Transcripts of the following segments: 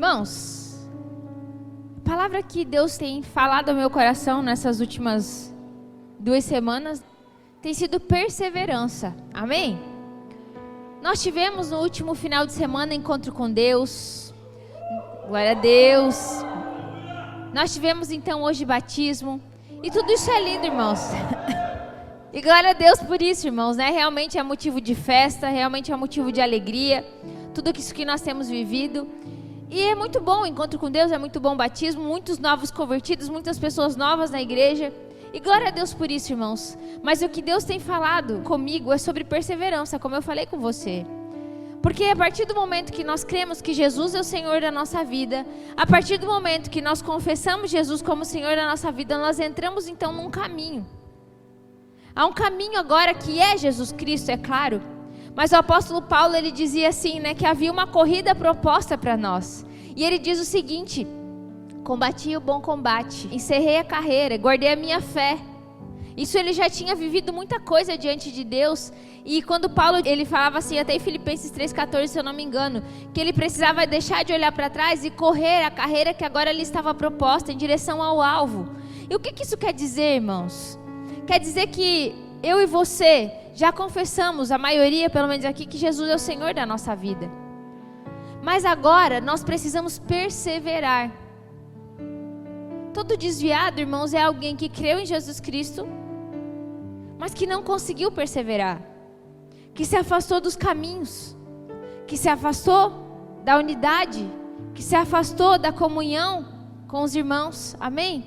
Irmãos, a palavra que Deus tem falado ao meu coração nessas últimas 2 semanas tem sido perseverança, amém? Nós tivemos no último final de semana encontro com Deus, glória a Deus. Nós tivemos então hoje batismo, e tudo isso é lindo, irmãos. E glória a Deus por isso, irmãos, né? Realmente é motivo de festa, realmente é motivo de alegria, tudo isso que nós temos vivido. E é muito bom o encontro com Deus, é muito bom o batismo, muitos novos convertidos, muitas pessoas novas na igreja. E glória a Deus por isso, irmãos. Mas o que Deus tem falado comigo é sobre perseverança, como eu falei com você. Porque a partir do momento que nós cremos que Jesus é o Senhor da nossa vida, a partir do momento que nós confessamos Jesus como Senhor da nossa vida, nós entramos então num caminho. Há um caminho agora que é Jesus Cristo, é claro. Mas o apóstolo Paulo, ele dizia assim, né, que havia uma corrida proposta para nós. E ele diz o seguinte: combati o bom combate, encerrei a carreira, guardei a minha fé. Isso ele já tinha vivido muita coisa diante de Deus. E quando Paulo, ele falava assim, até em Filipenses 3,14, se eu não me engano, que ele precisava deixar de olhar para trás e correr a carreira que agora lhe estava proposta em direção ao alvo. E o que isso quer dizer, irmãos? Quer dizer que eu e você já confessamos, a maioria pelo menos aqui, que Jesus é o Senhor da nossa vida. Mas agora nós precisamos perseverar. Todo desviado, irmãos, é alguém que creu em Jesus Cristo, mas que não conseguiu perseverar, que se afastou dos caminhos, que se afastou da unidade, que se afastou da comunhão com os irmãos, amém?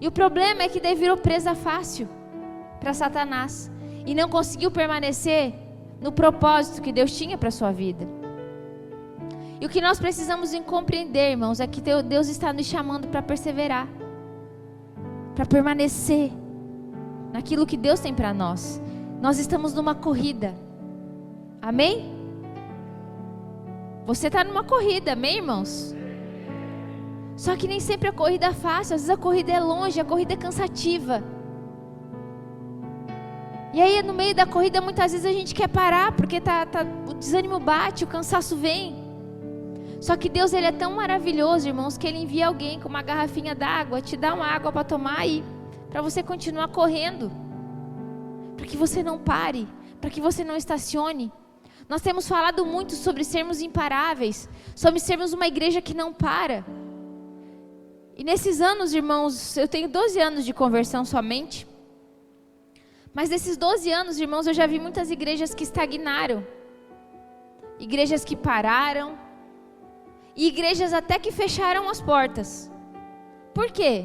E o problema é que daí virou presa fácil para Satanás e não conseguiu permanecer no propósito que Deus tinha para a sua vida. E o que nós precisamos compreender, irmãos, é que Deus está nos chamando para perseverar, para permanecer naquilo que Deus tem para nós. Nós estamos numa corrida, amém? Você está numa corrida, amém, irmãos? Só que nem sempre a corrida é fácil, às vezes a corrida é longe, a corrida é cansativa. E aí no meio da corrida muitas vezes a gente quer parar, porque o desânimo bate, o cansaço vem. Só que Deus, ele é tão maravilhoso, irmãos, que ele envia alguém com uma garrafinha d'água, te dá uma água para tomar e para você continuar correndo, para que você não pare, para que você não estacione. Nós temos falado muito sobre sermos imparáveis, sobre sermos uma igreja que não para. E nesses anos, irmãos, eu tenho 12 anos de conversão somente. Mas nesses 12 anos, irmãos, eu já vi muitas igrejas que estagnaram. Igrejas que pararam. E igrejas até que fecharam as portas. Por quê?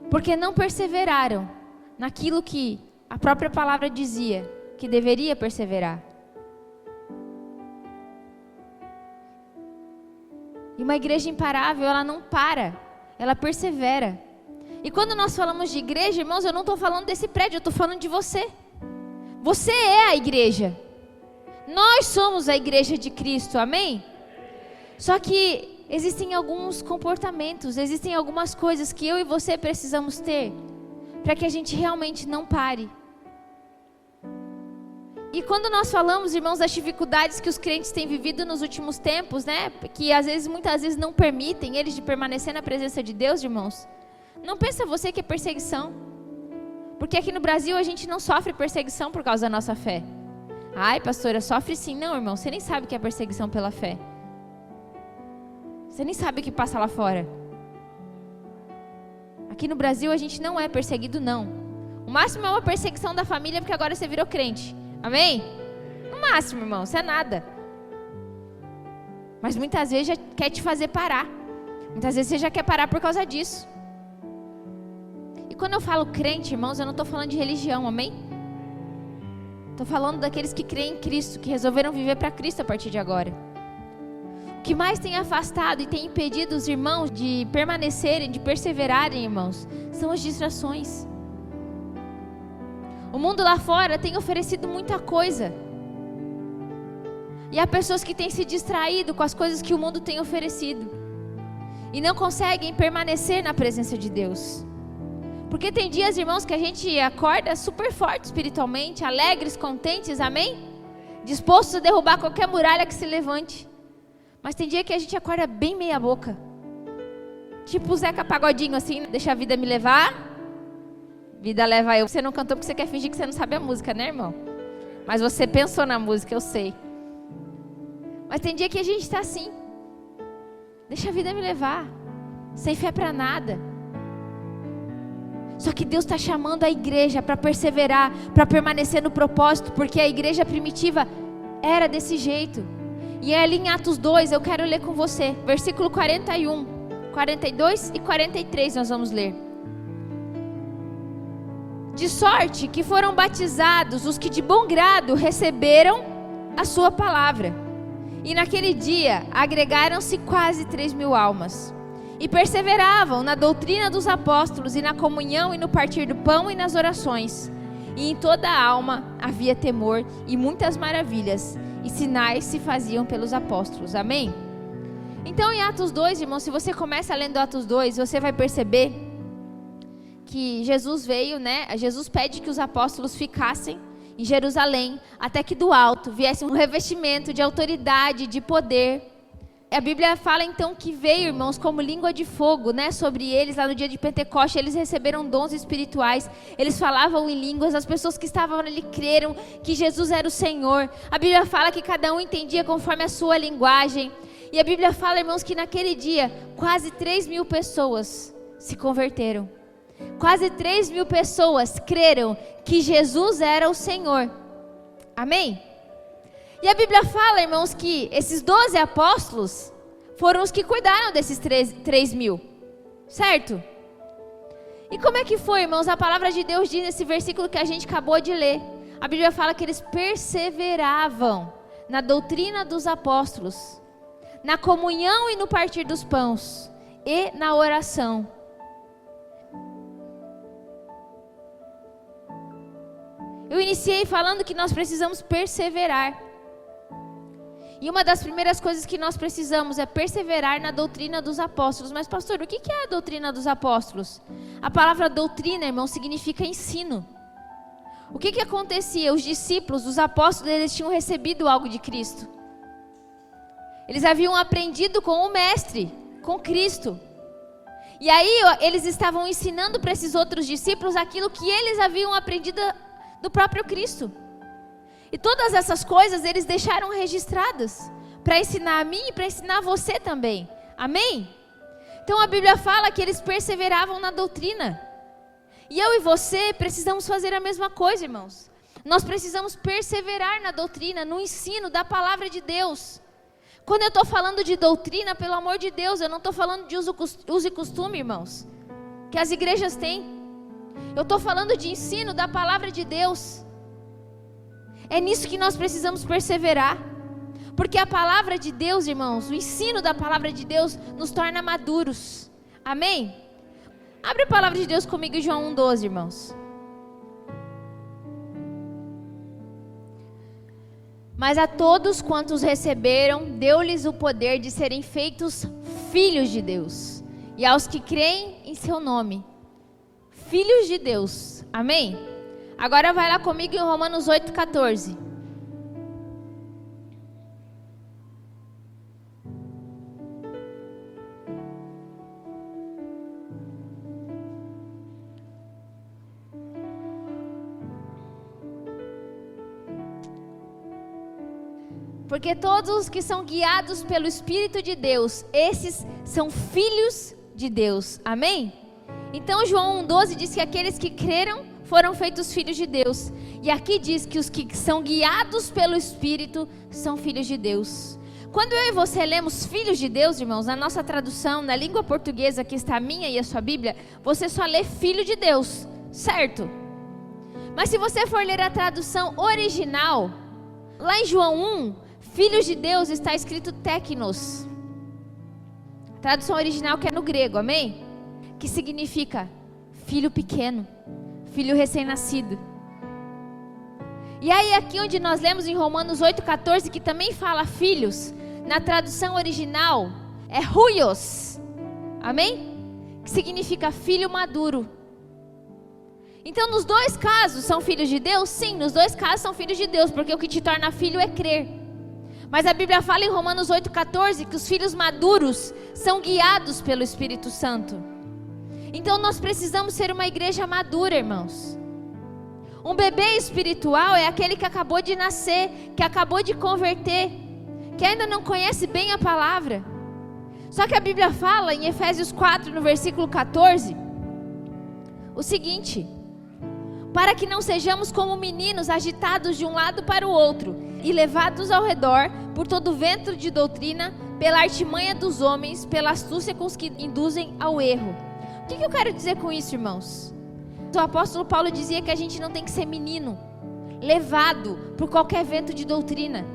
Porque não perseveraram naquilo que a própria palavra dizia que deveria perseverar. E uma igreja imparável, ela não para, ela persevera. E quando nós falamos de igreja, irmãos, eu não estou falando desse prédio, eu estou falando de você. Você é a igreja. Nós somos a igreja de Cristo, amém? Só que existem alguns comportamentos, existem algumas coisas que eu e você precisamos ter para que a gente realmente não pare. E quando nós falamos, irmãos, das dificuldades que os crentes têm vivido nos últimos tempos, né? Que muitas vezes não permitem eles de permanecer na presença de Deus, irmãos. Não pensa você que é perseguição. Porque aqui no Brasil a gente não sofre perseguição por causa da nossa fé. Ai, pastora, sofre sim. Não, irmão, você nem sabe o que é perseguição pela fé. Você nem sabe o que passa lá fora. Aqui no Brasil a gente não é perseguido, não. O máximo é uma perseguição da família porque agora você virou crente. Amém? No máximo, irmão, isso é nada. Mas muitas vezes já quer te fazer parar. Muitas vezes você já quer parar por causa disso. E quando eu falo crente, irmãos, eu não estou falando de religião, amém? Estou falando daqueles que creem em Cristo, que resolveram viver para Cristo a partir de agora. O que mais tem afastado e tem impedido os irmãos de permanecerem, de perseverarem, irmãos, são as distrações. O mundo lá fora tem oferecido muita coisa. E há pessoas que têm se distraído com as coisas que o mundo tem oferecido. E não conseguem permanecer na presença de Deus. Porque tem dias, irmãos, que a gente acorda super forte espiritualmente, alegres, contentes, amém? Dispostos a derrubar qualquer muralha que se levante. Mas tem dia que a gente acorda bem meia boca. Tipo o Zeca Pagodinho assim, deixa a vida me levar, vida leva eu. Você não cantou porque você quer fingir que você não sabe a música, né, irmão? Mas você pensou na música, eu sei. Mas tem dia que a gente está assim. Deixa a vida me levar. Sem fé para nada. Só que Deus está chamando a igreja para perseverar, para permanecer no propósito, porque a igreja primitiva era desse jeito. E é ali em Atos 2, eu quero ler com você, versículo 41, 42 e 43 nós vamos ler. De sorte que foram batizados os que de bom grado receberam a sua palavra. E naquele dia agregaram-se quase 3.000 almas. E perseveravam na doutrina dos apóstolos e na comunhão e no partir do pão e nas orações. E em toda a alma havia temor e muitas maravilhas e sinais se faziam pelos apóstolos. Amém? Então em Atos 2, irmão, se você começa lendo Atos 2, você vai perceber que Jesus veio, né? Jesus pede que os apóstolos ficassem em Jerusalém, até que do alto viesse um revestimento de autoridade, de poder. A Bíblia fala então que veio, irmãos, como língua de fogo, né, sobre eles lá no dia de Pentecoste. Eles receberam dons espirituais, eles falavam em línguas, as pessoas que estavam ali creram que Jesus era o Senhor. A Bíblia fala que cada um entendia conforme a sua linguagem. E a Bíblia fala, irmãos, que naquele dia quase 3.000 pessoas se converteram. Quase 3.000 pessoas creram que Jesus era o Senhor. Amém? E a Bíblia fala, irmãos, que esses 12 apóstolos foram os que cuidaram desses 3.000, certo? E como é que foi, irmãos? A palavra de Deus diz nesse versículo que a gente acabou de ler. A Bíblia fala que eles perseveravam na doutrina dos apóstolos, na comunhão e no partir dos pães, e na oração. Eu iniciei falando que nós precisamos perseverar. E uma das primeiras coisas que nós precisamos é perseverar na doutrina dos apóstolos. Mas pastor, o que é a doutrina dos apóstolos? A palavra doutrina, irmão, significa ensino. O que acontecia? Os discípulos, os apóstolos, eles tinham recebido algo de Cristo. Eles haviam aprendido com o mestre, com Cristo. E aí eles estavam ensinando para esses outros discípulos aquilo que eles haviam aprendido do próprio Cristo. E todas essas coisas eles deixaram registradas para ensinar a mim e para ensinar você também. Amém? Então a Bíblia fala que eles perseveravam na doutrina. E eu e você precisamos fazer a mesma coisa, irmãos. Nós precisamos perseverar na doutrina, no ensino da palavra de Deus. Quando eu estou falando de doutrina, pelo amor de Deus, eu não estou falando de uso e costume, irmãos, que as igrejas têm. Eu estou falando de ensino da palavra de Deus. É nisso que nós precisamos perseverar. Porque a palavra de Deus, irmãos, o ensino da palavra de Deus nos torna maduros. Amém? Abre a palavra de Deus comigo em João 1,12, irmãos. Mas a todos quantos receberam, deu-lhes o poder de serem feitos filhos de Deus. E aos que creem em seu nome, filhos de Deus. Amém? Agora vai lá comigo em Romanos 8,14. Porque todos os que são guiados pelo Espírito de Deus, esses são filhos de Deus. Amém? Então João 1,12 diz que aqueles que creram foram feitos filhos de Deus. E aqui diz que os que são guiados pelo Espírito são filhos de Deus. Quando eu e você lemos filhos de Deus, irmãos, na nossa tradução, na língua portuguesa, que está a minha e a sua Bíblia, você só lê filho de Deus, certo? Mas se você for ler a tradução original, lá em João 1, filhos de Deus está escrito teknos. Tradução original que é no grego, amém? Que significa filho pequeno, filho recém-nascido. E aí aqui onde nós lemos em Romanos 8,14, que também fala filhos, na tradução original é huios, amém? Que significa filho maduro. Então nos dois casos são filhos de Deus? Sim, nos dois casos são filhos de Deus, porque o que te torna filho é crer. Mas a Bíblia fala em Romanos 8,14 que os filhos maduros são guiados pelo Espírito Santo. Então nós precisamos ser uma igreja madura, irmãos. Um bebê espiritual é aquele que acabou de nascer, que acabou de converter, que ainda não conhece bem a palavra. Só que a Bíblia fala em Efésios 4, no versículo 14, o seguinte: para que não sejamos como meninos agitados de um lado para o outro e levados ao redor por todo vento de doutrina, pela artimanha dos homens, pela astúcia com os que induzem ao erro. O que eu quero dizer com isso, irmãos? O apóstolo Paulo dizia que a gente não tem que ser menino, levado por qualquer vento de doutrina,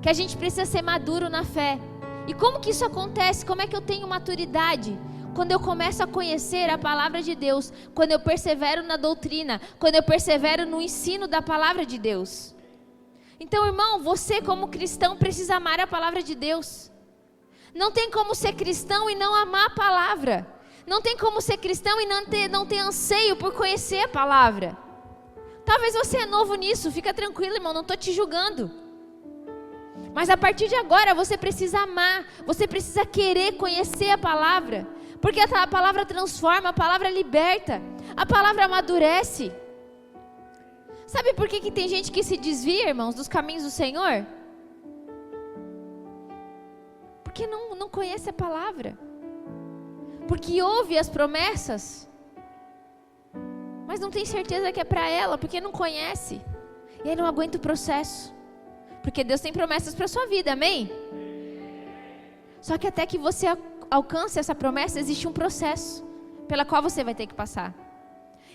que a gente precisa ser maduro na fé. E como que isso acontece? Como é que eu tenho maturidade? Quando eu começo a conhecer a palavra de Deus, quando eu persevero na doutrina, quando eu persevero no ensino da palavra de Deus. Então, irmão, você como cristão precisa amar a palavra de Deus. Não tem como ser cristão e não amar a palavra. Não tem como ser cristão e não ter anseio por conhecer a palavra. Talvez você é novo nisso, fica tranquilo, irmão, não estou te julgando. Mas a partir de agora você precisa amar, você precisa querer conhecer a palavra. Porque a palavra transforma, a palavra liberta, a palavra amadurece. Sabe por que tem gente que se desvia, irmãos, dos caminhos do Senhor? Porque não conhece a palavra. Porque ouve as promessas, mas não tem certeza que é para ela, porque não conhece. E aí não aguenta o processo. Porque Deus tem promessas para a sua vida, amém? Só que até que você alcance essa promessa, existe um processo pela qual você vai ter que passar.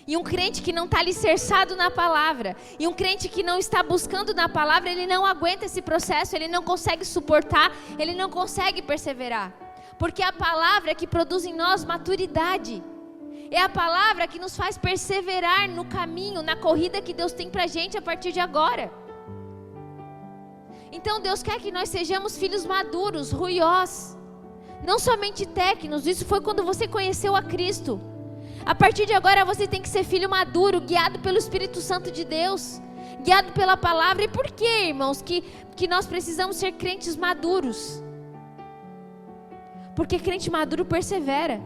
E um crente que não está alicerçado na palavra, e um crente que não está buscando na palavra, ele não aguenta esse processo, ele não consegue suportar, ele não consegue perseverar. Porque é a palavra que produz em nós maturidade. É a palavra que nos faz perseverar no caminho, na corrida que Deus tem para a gente a partir de agora. Então Deus quer que nós sejamos filhos maduros, ruiós. Não somente técnicos, isso foi quando você conheceu a Cristo. A partir de agora você tem que ser filho maduro, guiado pelo Espírito Santo de Deus, guiado pela palavra. E por que, irmãos, que nós precisamos ser crentes maduros? Porque crente maduro persevera.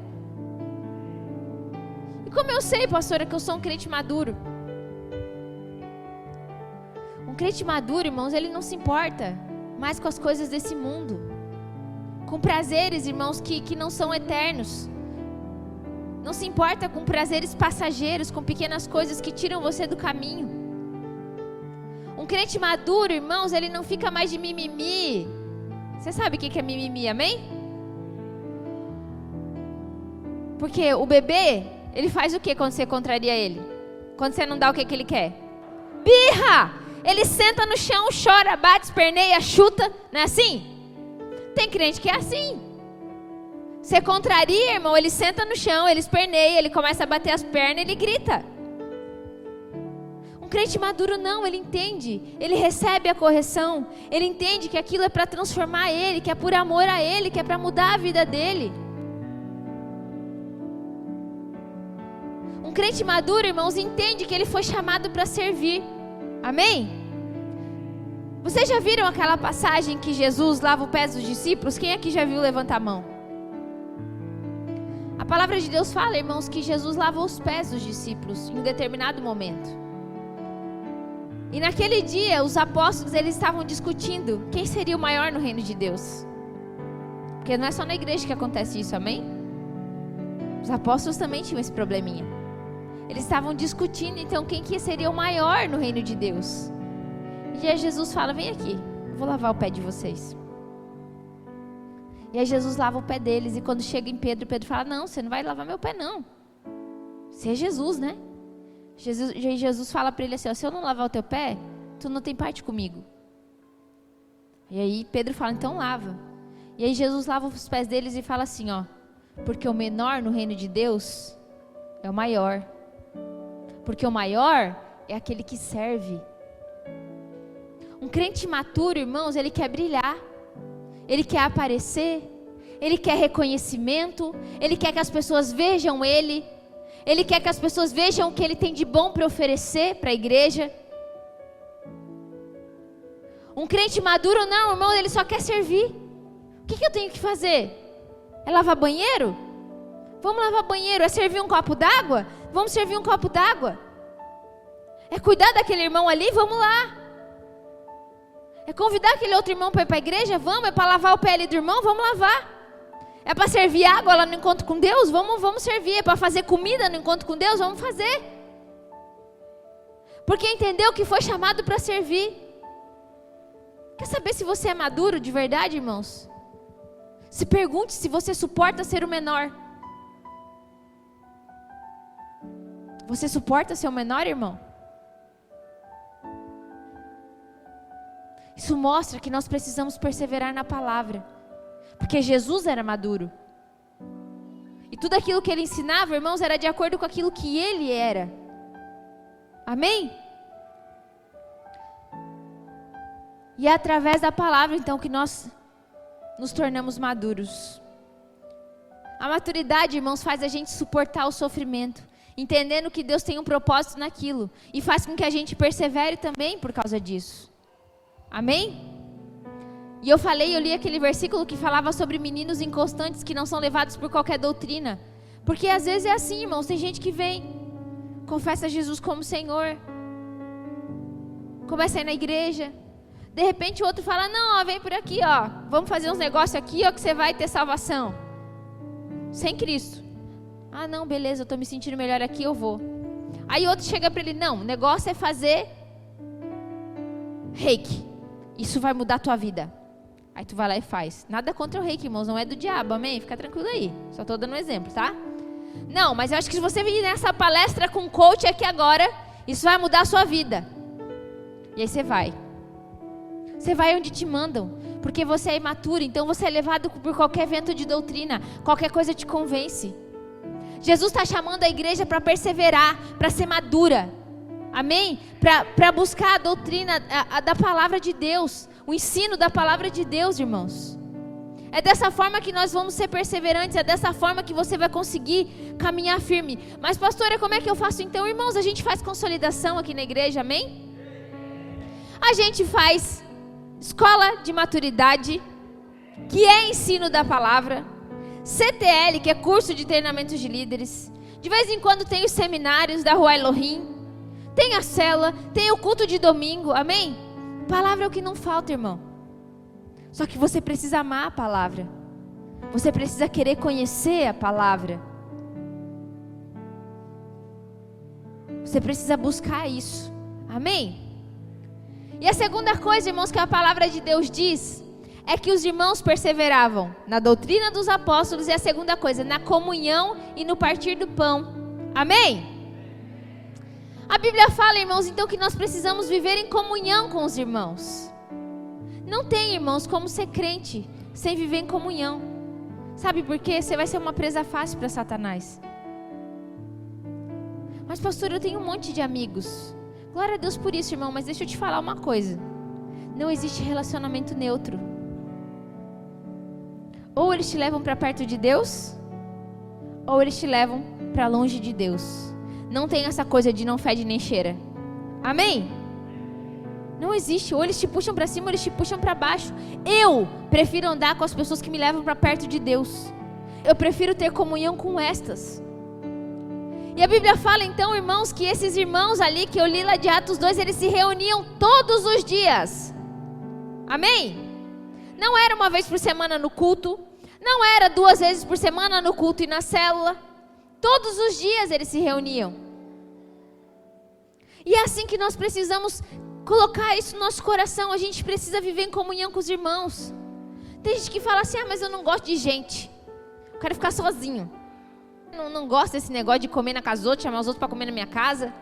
E como eu sei, pastora, que eu sou um crente maduro? Um crente maduro, irmãos, ele não se importa mais com as coisas desse mundo, com prazeres, irmãos, que não são eternos. Não se importa com prazeres passageiros, com pequenas coisas que tiram você do caminho. Um crente maduro, irmãos, ele não fica mais de mimimi. Você sabe o que é mimimi, amém? Porque o bebê, ele faz o que quando você contraria ele? Quando você não dá o que ele quer? Birra! Ele senta no chão, chora, bate, esperneia, chuta, não é assim? Tem crente que é assim. Você contraria, irmão, ele senta no chão, ele esperneia, ele começa a bater as pernas, ele grita. Um crente maduro não, ele entende, ele recebe a correção, ele entende que aquilo é para transformar ele, que é por amor a ele, que é para mudar a vida dele. Um crente maduro, irmãos, entende que ele foi chamado para servir. Amém? Vocês já viram aquela passagem que Jesus lava os pés dos discípulos? Quem aqui já viu? Levanta a mão. A palavra de Deus fala, irmãos, que Jesus lava os pés dos discípulos em um determinado momento. E naquele dia, os apóstolos, eles estavam discutindo quem seria o maior no reino de Deus. Porque não é só na igreja que acontece isso, amém? Os apóstolos também tinham esse probleminha. Eles estavam discutindo, então, quem que seria o maior no reino de Deus. E aí Jesus fala, vem aqui, eu vou lavar o pé de vocês. E aí Jesus lava o pé deles, e quando chega em Pedro, Pedro fala, não, você não vai lavar meu pé não. Você é Jesus, né? Jesus fala para ele assim, ó, se eu não lavar o teu pé, tu não tem parte comigo. E aí Pedro fala, então lava. E aí Jesus lava os pés deles e fala assim, ó, porque o menor no reino de Deus é o maior. Porque o maior é aquele que serve. Um crente maturo, irmãos, ele quer brilhar. Ele quer aparecer. Ele quer reconhecimento. Ele quer que as pessoas vejam ele. Ele quer que as pessoas vejam o que ele tem de bom para oferecer para a igreja. Um crente maduro, não, irmão, ele só quer servir. O que eu tenho que fazer? É lavar banheiro? Vamos lavar banheiro. É servir um copo d'água? Vamos servir um copo d'água. É cuidar daquele irmão ali? Vamos lá. É convidar aquele outro irmão para ir para a igreja? Vamos. É para lavar o pé ali do irmão? Vamos lavar. É para servir água lá no encontro com Deus? Vamos servir. É para fazer comida no encontro com Deus? Vamos fazer. Porque entendeu que foi chamado para servir. Quer saber se você é maduro de verdade, irmãos? Se pergunte se você suporta ser o menor. Você suporta ser o menor, irmão? Isso mostra que nós precisamos perseverar na palavra. Porque Jesus era maduro. E tudo aquilo que ele ensinava, irmãos, era de acordo com aquilo que ele era. Amém? E é através da palavra, então, que nós nos tornamos maduros. A maturidade, irmãos, faz a gente suportar o sofrimento, entendendo que Deus tem um propósito naquilo, e faz com que a gente persevere também por causa disso. Amém? E eu li aquele versículo que falava sobre meninos inconstantes que não são levados por qualquer doutrina. Porque às vezes é assim, irmãos, tem gente que vem, confessa Jesus como Senhor, começa a ir na igreja, de repente o outro fala, não, ó, vem por aqui, ó, vamos fazer uns negócios aqui, ó, que você vai ter salvação. Sem Cristo. Ah, não, beleza, eu estou me sentindo melhor aqui, eu vou. Aí outro chega para ele, não, o negócio é fazer reiki. Isso vai mudar a tua vida. Aí tu vai lá e faz. Nada contra o reiki, irmãos, não é do diabo, amém? Fica tranquilo aí, só estou dando um exemplo, tá? Não, mas eu acho que se você vir nessa palestra com coach aqui agora, isso vai mudar a sua vida. E aí você vai. Você vai onde te mandam, porque você é imaturo, então você é levado por qualquer vento de doutrina, qualquer coisa te convence. Jesus está chamando a igreja para perseverar, para ser madura, amém? Para buscar a doutrina da palavra de Deus, o ensino da palavra de Deus, irmãos. É dessa forma que nós vamos ser perseverantes, é dessa forma que você vai conseguir caminhar firme. Mas pastora, como é que eu faço então? Irmãos, a gente faz consolidação aqui na igreja, amém? A gente faz escola de maturidade, que é ensino da palavra, CTL, que é curso de treinamento de líderes. De vez em quando tem os seminários da Rua Elohim, tem a célula, tem o culto de domingo, amém? Palavra é o que não falta, irmão. Só que você precisa amar a palavra, você precisa querer conhecer a palavra, você precisa buscar isso, amém? E a segunda coisa, irmãos, que a palavra de Deus diz, é que os irmãos perseveravam na doutrina dos apóstolos, e a segunda coisa, na comunhão e no partir do pão. Amém? A Bíblia fala, irmãos, então que nós precisamos viver em comunhão com os irmãos. Não tem, irmãos, como ser crente sem viver em comunhão. Sabe por quê? Você vai ser uma presa fácil para Satanás. Mas pastor, eu tenho um monte de amigos. Glória a Deus por isso, irmão, mas deixa eu te falar uma coisa. Não existe relacionamento neutro. Ou eles te levam para perto de Deus, ou eles te levam para longe de Deus. Não tem essa coisa de não fede nem cheira. Amém? Não existe. Ou eles te puxam para cima, ou eles te puxam para baixo. Eu prefiro andar com as pessoas que me levam para perto de Deus. Eu prefiro ter comunhão com estas. E a Bíblia fala então, irmãos, que esses irmãos ali, que eu li lá de Atos 2, eles se reuniam todos os dias. Amém? Não era uma vez por semana no culto, não era 2 vezes por semana no culto e na célula. Todos os dias eles se reuniam. E é assim que nós precisamos colocar isso no nosso coração. A gente precisa viver em comunhão com os irmãos. Tem gente que fala assim, mas eu não gosto de gente, eu quero ficar sozinho. Não gosto desse negócio de comer na casa dos outros, chamar os outros para comer na minha casa.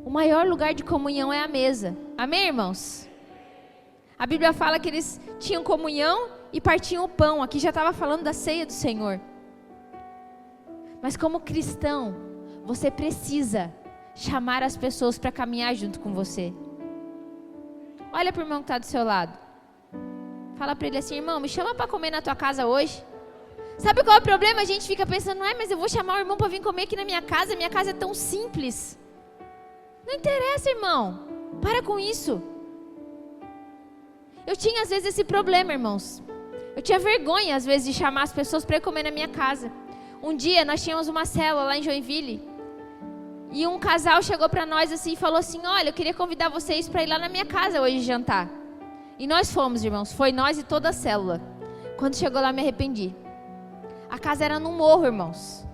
O maior lugar de comunhão é a mesa. Amém, irmãos? A Bíblia fala que eles tinham comunhão e partiam o pão. Aqui já estava falando da ceia do Senhor. Mas como cristão, você precisa chamar as pessoas para caminhar junto com você. Olha para o irmão que está do seu lado. Fala para ele assim, irmão, me chama para comer na tua casa hoje. Sabe qual é o problema? A gente fica pensando, mas eu vou chamar o irmão para vir comer aqui na minha casa é tão simples. Não interessa, irmão. Para com isso. Eu tinha às vezes esse problema, irmãos. Eu tinha vergonha às vezes de chamar as pessoas para ir comer na minha casa. Um dia nós tínhamos uma célula lá em Joinville. E um casal chegou para nós assim e falou assim: olha, eu queria convidar vocês para ir lá na minha casa hoje jantar. E nós fomos, irmãos. Foi nós e toda a célula. Quando chegou lá, me arrependi. A casa era num morro, irmãos.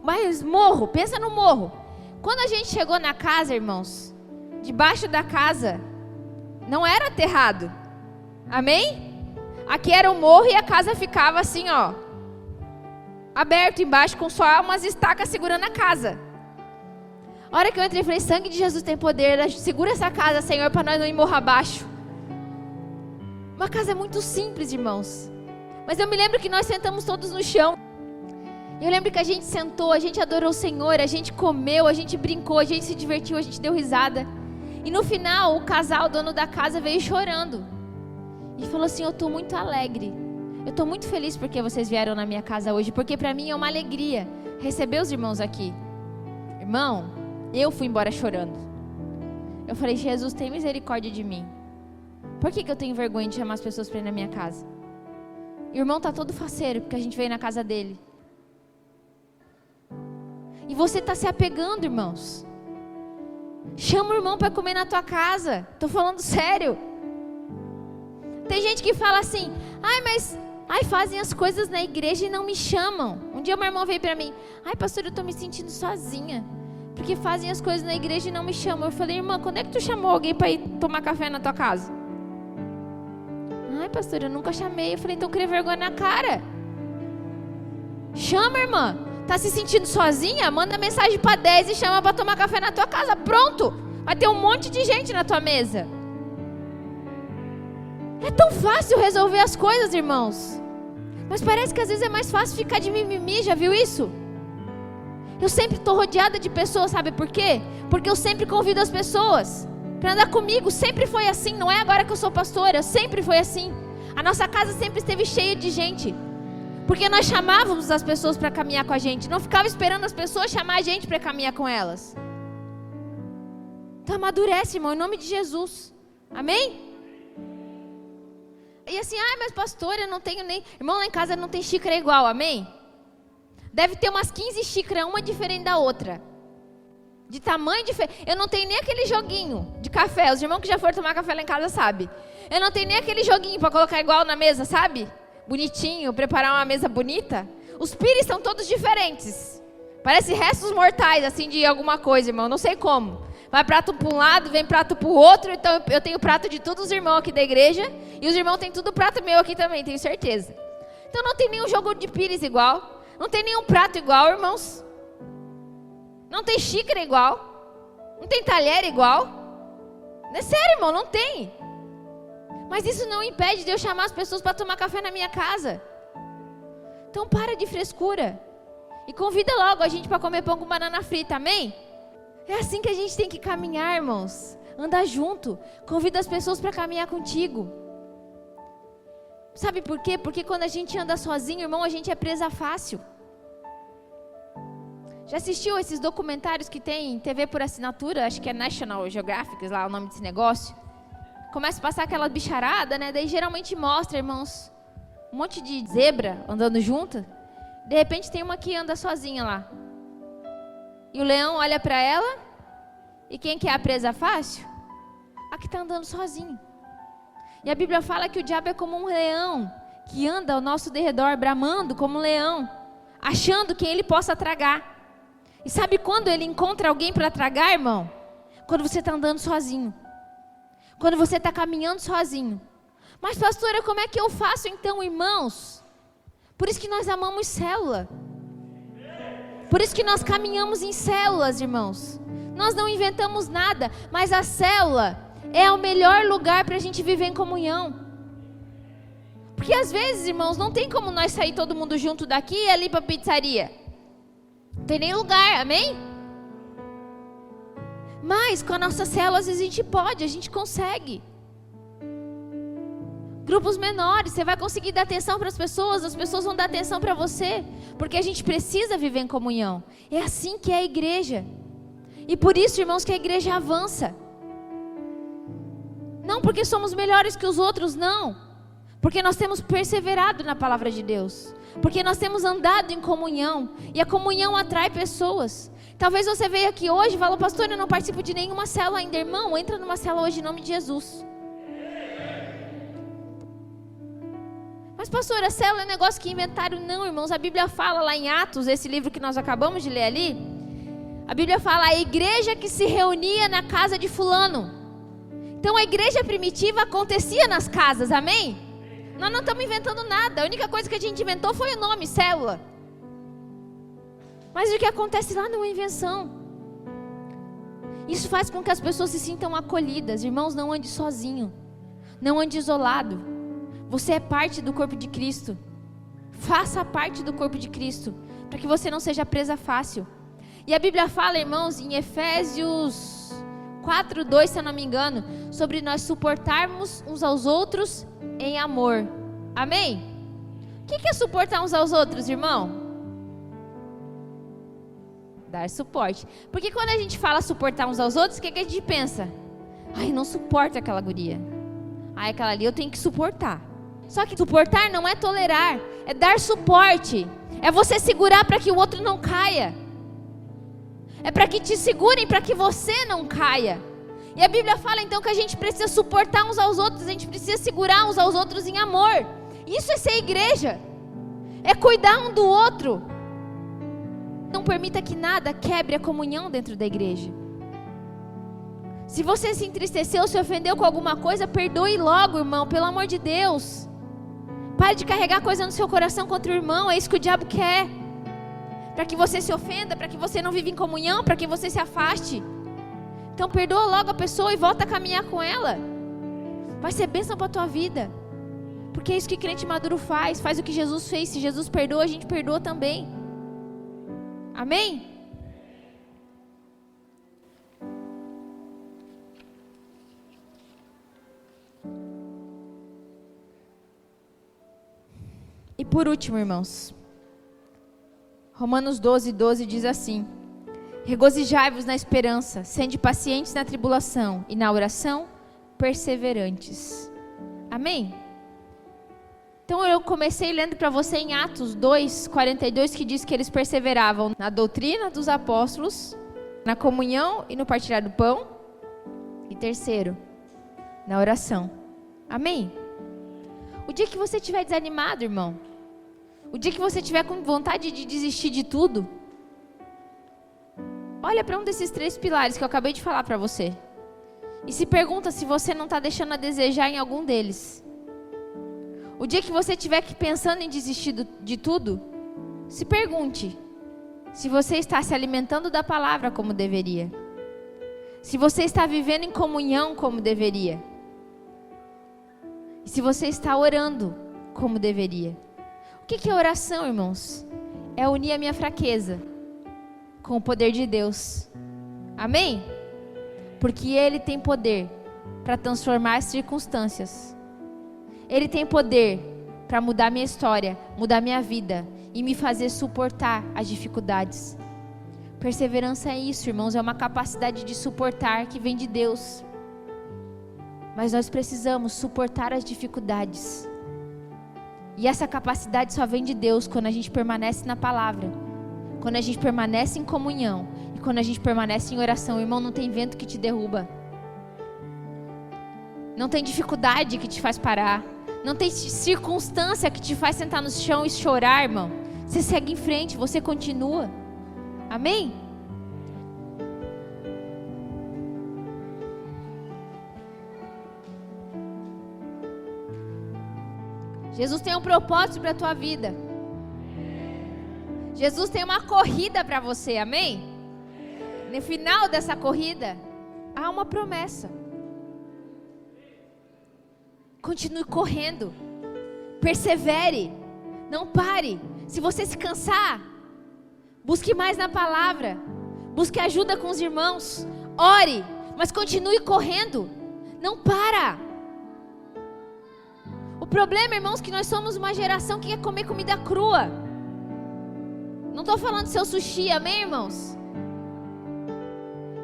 Mas morro, pensa no morro. Quando a gente chegou na casa, irmãos, debaixo da casa não era terrado. Amém? Aqui era o morro e a casa ficava assim, ó, aberto embaixo, com só umas estacas segurando a casa. A hora que eu entrei, falei: sangue de Jesus tem poder, segura essa casa, Senhor, para nós não ir morro abaixo. Uma casa muito simples, irmãos. Mas eu me lembro que nós sentamos todos no chão. Eu lembro que a gente sentou, a gente adorou o Senhor, a gente comeu, a gente brincou, a gente se divertiu, a gente deu risada. E no final, o casal, o dono da casa, veio chorando. E falou assim: eu estou muito alegre. Eu estou muito feliz porque vocês vieram na minha casa hoje, porque para mim é uma alegria receber os irmãos aqui. Irmão, eu fui embora chorando. Eu falei: Jesus, tem misericórdia de mim. Por que eu tenho vergonha de chamar as pessoas para ir na minha casa? O irmão está todo faceiro porque a gente veio na casa dele. E você está se apegando, irmãos. Chama o irmão para comer na tua casa. Estou falando sério. Tem gente que fala assim: fazem as coisas na igreja e não me chamam. Um dia meu irmão veio para mim: pastor, eu estou me sentindo sozinha, porque fazem as coisas na igreja e não me chamam. Eu falei: irmã, quando é que tu chamou alguém para ir tomar café na tua casa? Pastor, eu nunca chamei. Eu falei: então cria vergonha na cara. Chama, irmã. Tá se sentindo sozinha? Manda mensagem para 10 e chama para tomar café na tua casa. Pronto. Vai ter um monte de gente na tua mesa. É tão fácil resolver as coisas, irmãos. Mas parece que às vezes é mais fácil ficar de mimimi. Já viu isso? Eu sempre estou rodeada de pessoas, sabe por quê? Porque eu sempre convido as pessoas para andar comigo. Sempre foi assim. Não é agora que eu sou pastora. Sempre foi assim. A nossa casa sempre esteve cheia de gente. Porque nós chamávamos as pessoas para caminhar com a gente. Não ficava esperando as pessoas chamar a gente para caminhar com elas. Então amadurece, irmão, em nome de Jesus. Amém? E assim: mas pastor, eu não tenho nem... Irmão, lá em casa não tem xícara igual, amém? Deve ter umas 15 xícaras, uma diferente da outra. De tamanho diferente. Eu não tenho nem aquele joguinho de café. Os irmãos que já foram tomar café lá em casa sabem. Eu não tenho nem aquele joguinho para colocar igual na mesa, sabe? Bonitinho, preparar uma mesa bonita. Os pires são todos diferentes. Parece restos mortais, assim, de alguma coisa, irmão. Não sei como. Vai prato para um lado, vem prato para o outro. Então eu tenho prato de todos os irmãos aqui da igreja. E os irmãos têm tudo prato meu aqui também, tenho certeza. Então não tem nenhum jogo de pires igual. Não tem nenhum prato igual, irmãos. Não tem xícara igual. Não tem talher igual. É sério, irmão, não tem. Mas isso não impede de eu chamar as pessoas para tomar café na minha casa. Então para de frescura. E convida logo a gente para comer pão com banana frita, amém? É assim que a gente tem que caminhar, irmãos. Andar junto. Convida as pessoas para caminhar contigo. Sabe por quê? Porque quando a gente anda sozinho, irmão, a gente é presa fácil. Já assistiu esses documentários que tem em TV por assinatura? Acho que é National Geographic, lá o nome desse negócio. Começa a passar aquela bicharada, né? Daí geralmente mostra, irmãos, um monte de zebra andando junto. De repente tem uma que anda sozinha lá. E o leão olha para ela. E quem que é a presa fácil? A que está andando sozinho. E a Bíblia fala que o diabo é como um leão que anda ao nosso derredor, bramando como um leão, achando quem ele possa tragar. E sabe quando ele encontra alguém para tragar, irmão? Quando você está andando sozinho. Quando você está caminhando sozinho. Mas pastora, como é que eu faço então, irmãos? Por isso que nós amamos célula. Por isso que nós caminhamos em células, irmãos. Nós não inventamos nada, mas a célula é o melhor lugar para a gente viver em comunhão. Porque às vezes, irmãos, não tem como nós sair todo mundo junto daqui e ali para a pizzaria. Não tem nem lugar, amém? Mas com a nossa célula, às vezes a gente pode, a gente consegue. Grupos menores, você vai conseguir dar atenção para as pessoas vão dar atenção para você. Porque a gente precisa viver em comunhão. É assim que é a igreja. E por isso, irmãos, que a igreja avança. Não porque somos melhores que os outros, não. Porque nós temos perseverado na palavra de Deus. Porque nós temos andado em comunhão. E a comunhão atrai pessoas. Talvez você veio aqui hoje e falou: pastor, eu não participo de nenhuma célula ainda. Irmão, entra numa célula hoje em nome de Jesus. Mas pastor, a célula é um negócio que inventaram. Não, irmãos, a Bíblia fala lá em Atos, esse livro que nós acabamos de ler ali. A Bíblia fala: a igreja que se reunia na casa de fulano. Então a igreja primitiva acontecia nas casas, amém? Nós não estamos inventando nada. A única coisa que a gente inventou foi o nome, célula. Mas o que acontece lá não é uma invenção. Isso faz com que as pessoas se sintam acolhidas. Irmãos, não ande sozinho. Não ande isolado. Você é parte do corpo de Cristo. Faça parte do corpo de Cristo, para que você não seja presa fácil. E a Bíblia fala, irmãos, em Efésios 4:2, se eu não me engano, sobre nós suportarmos uns aos outros em amor. Amém? O que é suportar uns aos outros, irmão? Dar suporte. Porque quando a gente fala suportar uns aos outros, o que a gente pensa? Ai, não suporto aquela guria. Ai, aquela ali eu tenho que suportar. Só que suportar não é tolerar, é dar suporte. É você segurar para que o outro não caia. É para que te segurem, para que você não caia. E a Bíblia fala então que a gente precisa suportar uns aos outros, a gente precisa segurar uns aos outros em amor. Isso é ser igreja. É cuidar um do outro. Não permita que nada quebre a comunhão dentro da igreja. Se você se entristeceu, se ofendeu com alguma coisa, perdoe logo, irmão, pelo amor de Deus. Pare de carregar coisa no seu coração contra o irmão, é isso que o diabo quer. Para que você se ofenda, para que você não viva em comunhão, para que você se afaste. Então perdoa logo a pessoa e volta a caminhar com ela. Vai ser bênção para a tua vida. Porque é isso que crente maduro faz. Faz o que Jesus fez. Se Jesus perdoa, a gente perdoa também. Amém? E por último, irmãos, Romanos 12:12 diz assim: regozijai-vos na esperança, sende pacientes na tribulação e na oração perseverantes. Amém? Então eu comecei lendo para você em Atos 2:42, que diz que eles perseveravam na doutrina dos apóstolos, na comunhão e no partilhar do pão. E terceiro, na oração. Amém? O dia que você estiver desanimado, irmão, o dia que você estiver com vontade de desistir de tudo, olha para um desses 3 pilares que eu acabei de falar para você. E se pergunta se você não está deixando a desejar em algum deles. O dia que você estiver pensando em desistir de tudo, se pergunte se você está se alimentando da palavra como deveria. Se você está vivendo em comunhão como deveria. E se você está orando como deveria. O que é oração, irmãos? É unir a minha fraqueza com o poder de Deus. Amém? Porque Ele tem poder para transformar as circunstâncias. Ele tem poder para mudar minha história, mudar minha vida e me fazer suportar as dificuldades. Perseverança é isso, irmãos, é uma capacidade de suportar que vem de Deus. Mas nós precisamos suportar as dificuldades. E essa capacidade só vem de Deus quando a gente permanece na palavra, quando a gente permanece em comunhão e quando a gente permanece em oração. Irmão, não tem vento que te derruba. Não tem dificuldade que te faz parar. Não tem circunstância que te faz sentar no chão e chorar, irmão. Você segue em frente, você continua. Amém? Jesus tem um propósito para a tua vida. Jesus tem uma corrida para você, amém? No final dessa corrida, há uma promessa. Continue correndo, persevere, não pare. Se você se cansar, busque mais na palavra, busque ajuda com os irmãos, ore, mas continue correndo, não para. O problema, irmãos, é que nós somos uma geração que quer comer comida crua. Não estou falando do seu sushi, amém, irmãos?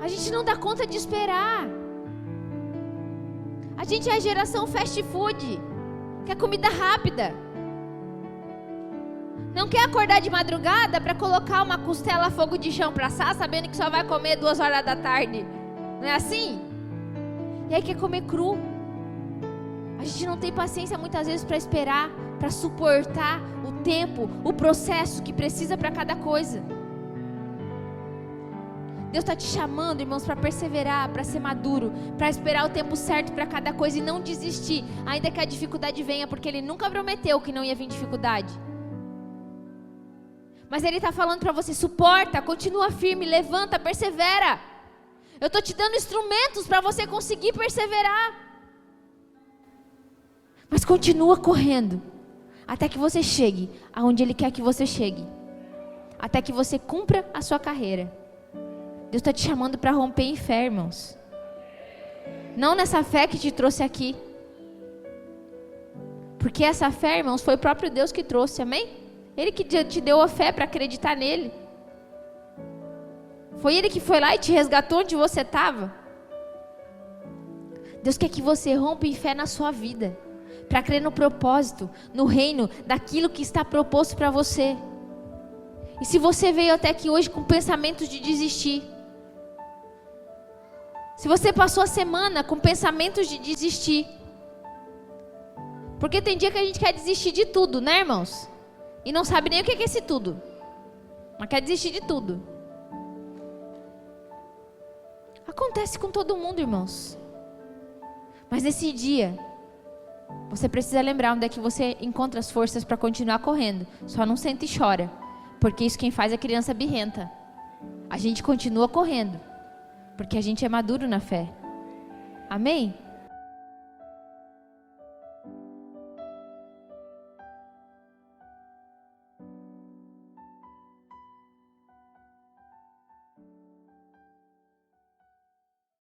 A gente não dá conta de esperar. A gente é a geração fast food, quer comida rápida. Não quer acordar de madrugada para colocar uma costela a fogo de chão para assar, sabendo que só vai comer 2 horas da tarde. Não é assim? E aí quer comer cru. A gente não tem paciência muitas vezes para esperar, para suportar o tempo, o processo que precisa para cada coisa. Deus está te chamando, irmãos, para perseverar, para ser maduro, para esperar o tempo certo para cada coisa e não desistir, ainda que a dificuldade venha, porque Ele nunca prometeu que não ia vir dificuldade. Mas Ele está falando para você, suporta, continua firme, levanta, persevera. Eu estou te dando instrumentos para você conseguir perseverar. Mas continua correndo, até que você chegue aonde Ele quer que você chegue. Até que você cumpra a sua carreira. Deus está te chamando para romper em fé, irmãos. Não nessa fé que te trouxe aqui. Porque essa fé, irmãos, foi o próprio Deus que trouxe, amém? Ele que te deu a fé para acreditar nele. Foi Ele que foi lá e te resgatou onde você estava. Deus quer que você rompa em fé na sua vida, para crer no propósito, no reino, daquilo que está proposto para você. E se você veio até aqui hoje com pensamentos de desistir, se você passou a semana com pensamentos de desistir, porque tem dia que a gente quer desistir de tudo, né, irmãos? E não sabe nem o que é esse tudo, mas quer desistir de tudo. Acontece com todo mundo, irmãos. Mas nesse dia, você precisa lembrar onde é que você encontra as forças para continuar correndo. Só não senta e chora, porque isso quem faz é criança birrenta. A gente continua correndo, porque a gente é maduro na fé. Amém?